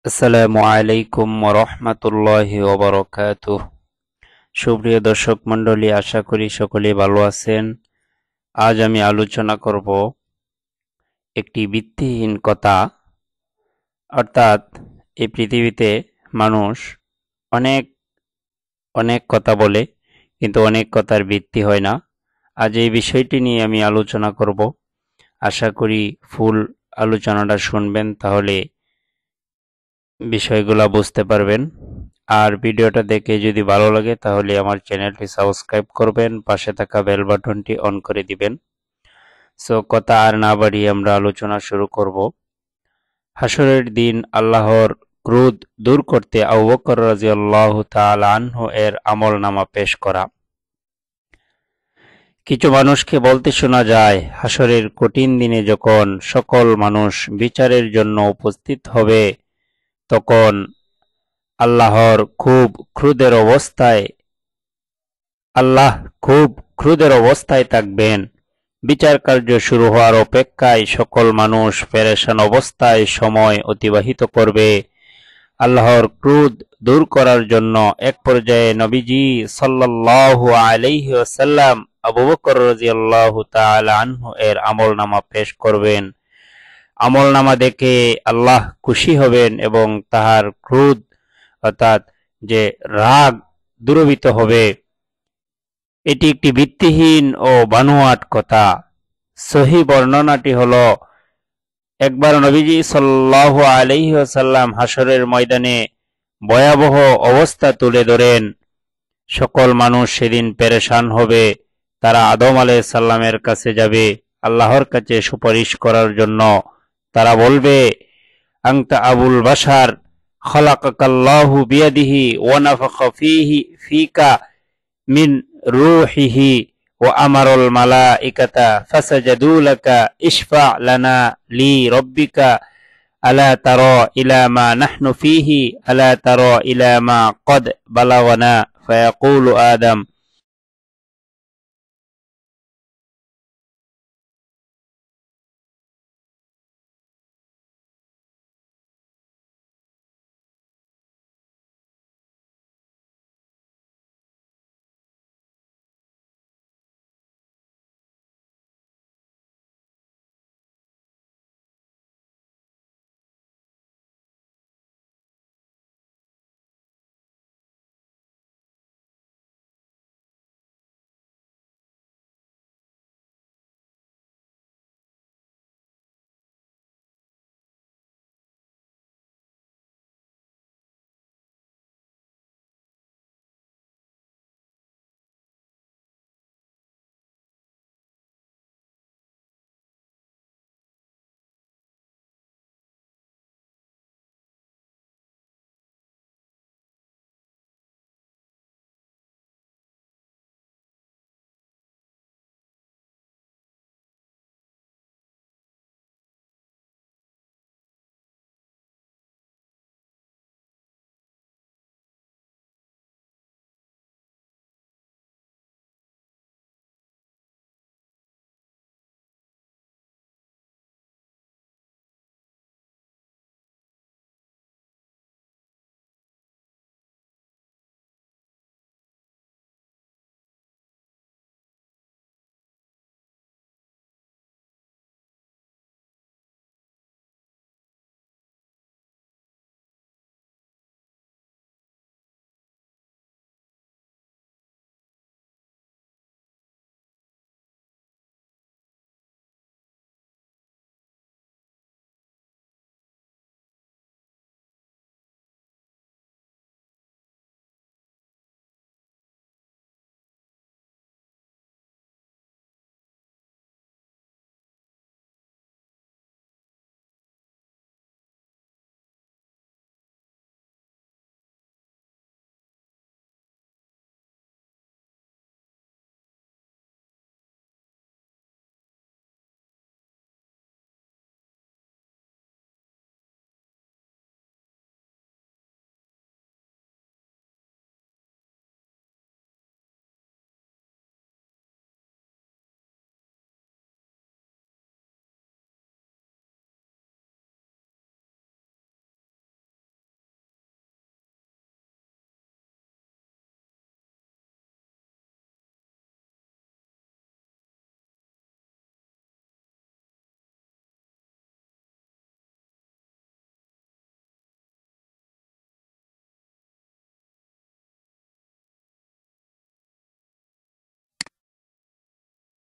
আসসালামু আলাইকুম ওয়া রাহমাতুল্লাহি ওয়া বারাকাতুহু। সুপ্রিয় দর্শক মণ্ডলী, আশা করি সকলেই ভালো আছেন। আজ আমি আলোচনা করব একটি ভিত্তিহীন কথা, অর্থাৎ এই পৃথিবীতে মানুষ অনেক অনেক কথা বলে, কিন্তু অনেক কথার ভিত্তি হয় না। আজ এই বিষয়টি নিয়ে আমি আলোচনা করব। আশা করি ফুল আলোচনাটা শুনবেন, তাহলে বিষয়গুলো বুঝতে পারবেন। আর ভিডিওটা দেখে যদি ভালো লাগে তাহলে আমার চ্যানেলটি সাবস্ক্রাইব করবেন, পাশে থাকা বেল বাটনটি অন করে দিবেন। সো কথা আর না বাড়িয়ে আমরা আলোচনা শুরু করব। হাসরের দিন আল্লাহর ক্রোধ দূর করতে আবু বকর রাদিয়াল্লাহু তাআলা আনহু এর আমলনামা পেশ করা। কিছু মানুষকে বলতে শোনা যায়, হাসরের কঠিন দিনে যখন সকল মানুষ বিচারের জন্য উপস্থিত হবে, তখন আল্লাহর খুব ক্রোধের অবস্থায় আল্লাহ খুব ক্রোধের অবস্থায় থাকবেন। বিচার কার্য শুরু হওয়ার অপেক্ষায় সকল মানুষ পেরেশান অবস্থায় সময় অতিবাহিত করবে। আল্লাহর ক্রোধ দূর করার জন্য এক পর্যায়ে নবীজি সাল্লাল্লাহু আলাইহি ওয়াসাল্লাম আবু বকর রাদিয়াল্লাহু তাআলা আনহু এর আমলনামা পেশ করবেন। আমলনামা দেখে আল্লাহ খুশি হবেন এবং তাহার ক্রোধ, অর্থাৎ যে রাগ, দূরীভূত হবে। এটি একটি ভিত্তিহীন ও বানোয়াট কথা। সহিহ বর্ণনাটি হলো, একবার নবীজি সাল্লাল্লাহু আলাইহি ওয়াসাল্লাম হাসরের ময়দানে ভয়াবহ অবস্থা তুলে ধরেন। সকল মানুষ সেদিন পেরেশান হবে। তারা আদম আলাইহিস সালামের কাছে যাবে আল্লাহর কাছে সুপারিশ করার জন্য। তারা বলবে, আনতা আবুল বাশার, খালাকাকাল্লাহু বিয়াদিহি ওয়া নাফাখা ফিকা মিন রূহিহি ওয়া আমারুল মালাইকাতা ফাসাজাদু লাকা ইশফা লানা লি রাব্বিকা আলা তারা ইলা মা নাহনু ফিহি আলা তারা ইলা মা ক্বাদ বালাগানা ফায়াকুলু আদম